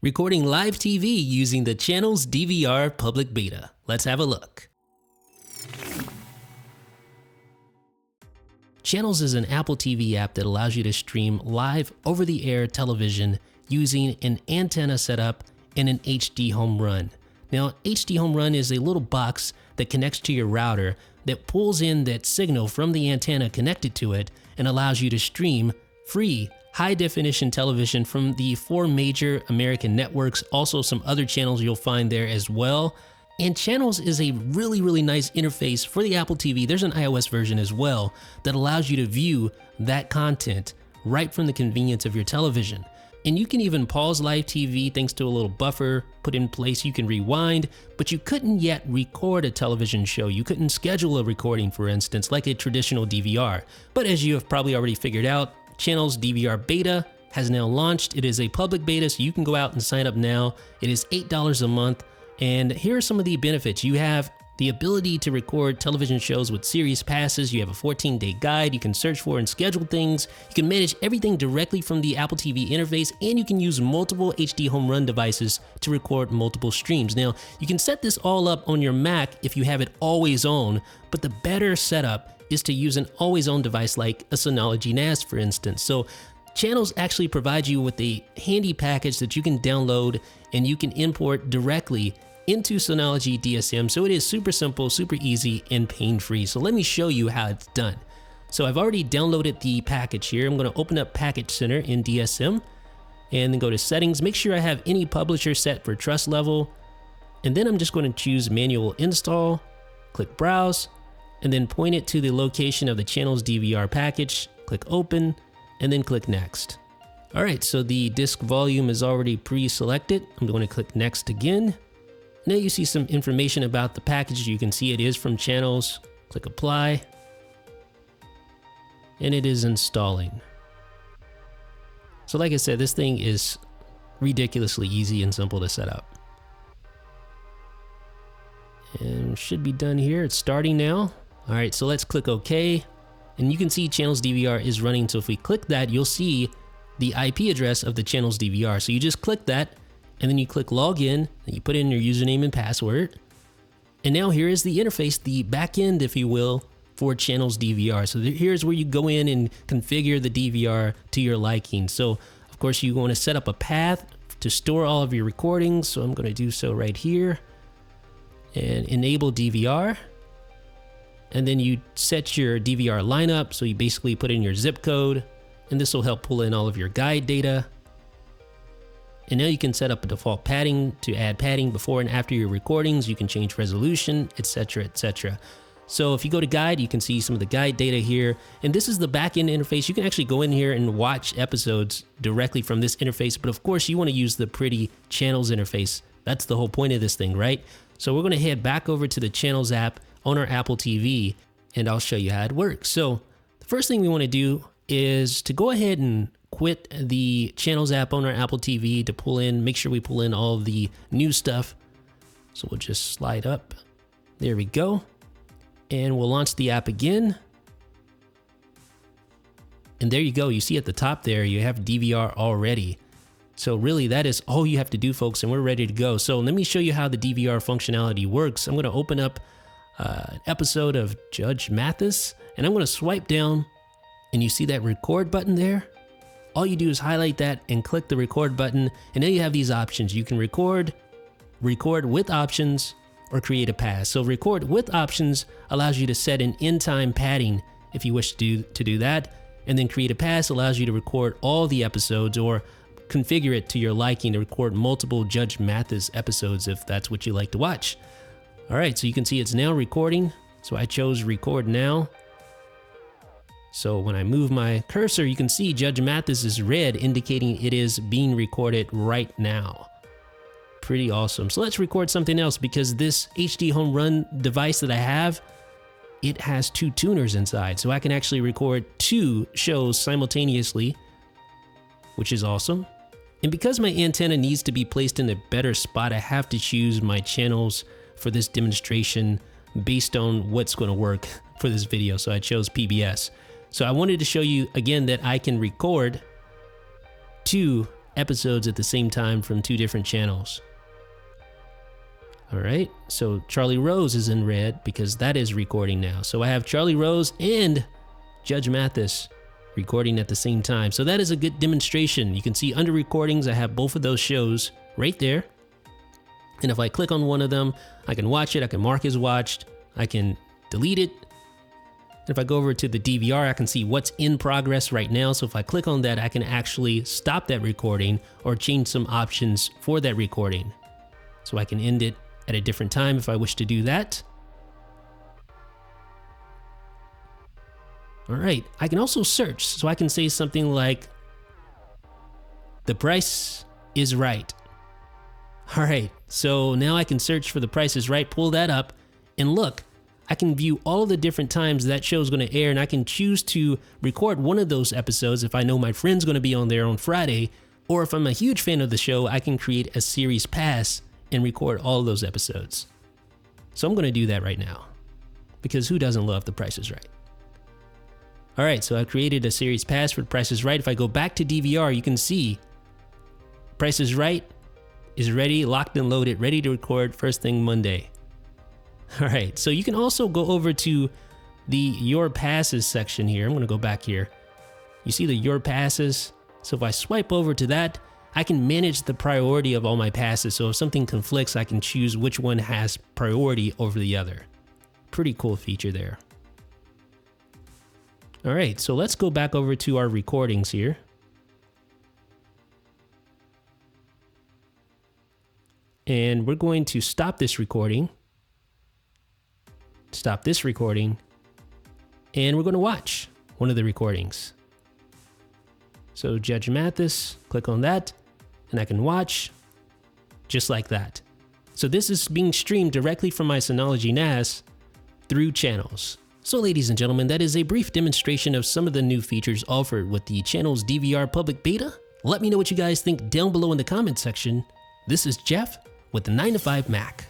recording live TV using the Channels DVR public beta. Let's have a look. Channels is an Apple TV app that allows you to stream live over-the-air television using an antenna setup and an HD home run. Now, HD home run is a little box that connects to your router that pulls in that signal from the antenna connected to it and allows you to stream free high-definition television from the 4 major American networks, also some other channels you'll find there as well. And Channels is a really nice interface for the Apple TV. There's an iOS version as well that allows you to view that content right from the convenience of your television. And you can even pause live TV thanks to a little buffer put in place. You can rewind, but you couldn't yet record a television show. You couldn't schedule a recording, for instance, like a traditional DVR. But as you have probably already figured out, Channels DVR beta has now launched. It is a public beta, so you can go out and sign up now. It is $8 a month. And here are some of the benefits. You have the ability to record television shows with series passes. You have a 14-day guide. You can search for and schedule things. You can manage everything directly from the Apple TV interface, and you can use multiple HD home run devices to record multiple streams. Now, you can set this all up on your Mac if you have it always on, but the better setup is to use an always on device like a Synology NAS, for instance. So Channels actually provides you with a handy package that you can download and you can import directly into Synology DSM. So it is super simple, super easy, and pain-free. So let me show you how it's done. So I've already downloaded the package here. I'm going to open up Package Center in DSM and then go to Settings. Make sure I have any publisher set for trust level. And then I'm just going to choose Manual Install, click Browse, and then point it to the location of the Channels DVR package. Click Open, and then click Next. All right, so the disk volume is already pre-selected. I'm going to click Next again. Now you see some information about the package. You can see it is from Channels. Click Apply. And it is installing. So like I said, this thing is ridiculously easy and simple to set up. And should be done here. It's starting now. All right, so let's click OK. And you can see Channels DVR is running. So if we click that, you'll see the IP address of the Channels DVR. So you just click that, and then you click Login, and you put in your username and password. And now here is the interface, the back end, if you will, for Channels DVR. So here's where you go in and configure the DVR to your liking. So of course you want to set up a path to store all of your recordings. So I'm going to do so right here and enable DVR. And then you set your DVR lineup. So you basically put in your zip code, and this will help pull in all of your guide data. And now you can set up a default padding to add padding before and after your recordings. You can change resolution, etc., etc. So if you go to guide, you can see some of the guide data here. And this is the back-end interface. You can actually go in here and watch episodes directly from this interface. But of course, you want to use the pretty Channels interface. That's the whole point of this thing, right? So we're going to head back over to the Channels app on our Apple TV, and I'll show you how it works. So the first thing we want to do is to go ahead and quit the Channels app on our Apple TV to pull in, make sure we pull in all of the new stuff. So we'll just slide up. There we go. And we'll launch the app again. And there you go. You see at the top there, you have DVR already. So really that is all you have to do, folks, and we're ready to go. So let me show you how the DVR functionality works. I'm going to open up an episode of Judge Mathis, and I'm going to swipe down, and you see that record button there? All you do is highlight that and click the record button, and now you have these options. You can record with options, or create a pass. So record with options allows you to set an in-time padding if you wish to do that, and then create a pass allows you to record all the episodes or configure it to your liking to record multiple Judge Mathis episodes if that's what you like to watch. All right, so you can see it's now recording. So I chose record now. So when I move my cursor, you can see Judge Mathis is red, indicating it is being recorded right now. Pretty awesome. So let's record something else, because this HD home run device that I have, it has 2 tuners inside. So I can actually record 2 shows simultaneously, which is awesome. And because my antenna needs to be placed in a better spot, I have to choose my channels for this demonstration based on what's going to work for this video. So I chose PBS. So I wanted to show you again that I can record 2 episodes at the same time from 2 different channels. All right, so Charlie Rose is in red because that is recording now. So I have Charlie Rose and Judge Mathis recording at the same time. So that is a good demonstration. You can see under recordings, I have both of those shows right there. And if I click on one of them, I can watch it, I can mark as watched, I can delete it. And if I go over to the DVR, I can see what's in progress right now. So if I click on that, I can actually stop that recording or change some options for that recording. So I can end it at a different time if I wish to do that. All right, I can also search. So I can say something like, "The price is right." All right, so now I can search for The Price is Right, pull that up, and look, I can view all the different times that show is going to air, and I can choose to record one of those episodes if I know my friend's going to be on there on Friday, or if I'm a huge fan of the show, I can create a series pass and record all of those episodes. So I'm going to do that right now, because who doesn't love The Price is Right? All right, so I've created a series pass for The Price is Right. If I go back to DVR, you can see Price is Right is ready, locked and loaded, ready to record first thing Monday. All right, so you can also go over to the Your Passes section here. I'm going to go back here. You see the Your Passes? So if I swipe over to that, I can manage the priority of all my passes. So if something conflicts, I can choose which one has priority over the other. Pretty cool feature there. All right, so let's go back over to our recordings here. And we're going to stop this recording. Stop this recording. And we're going to watch one of the recordings. So Judge Mathis, click on that, and I can watch just like that. So this is being streamed directly from my Synology NAS through Channels. So ladies and gentlemen, that is a brief demonstration of some of the new features offered with the Channels DVR public beta. Let me know what you guys think down below in the comment section. This is Jeff with the 9 to 5 Mac.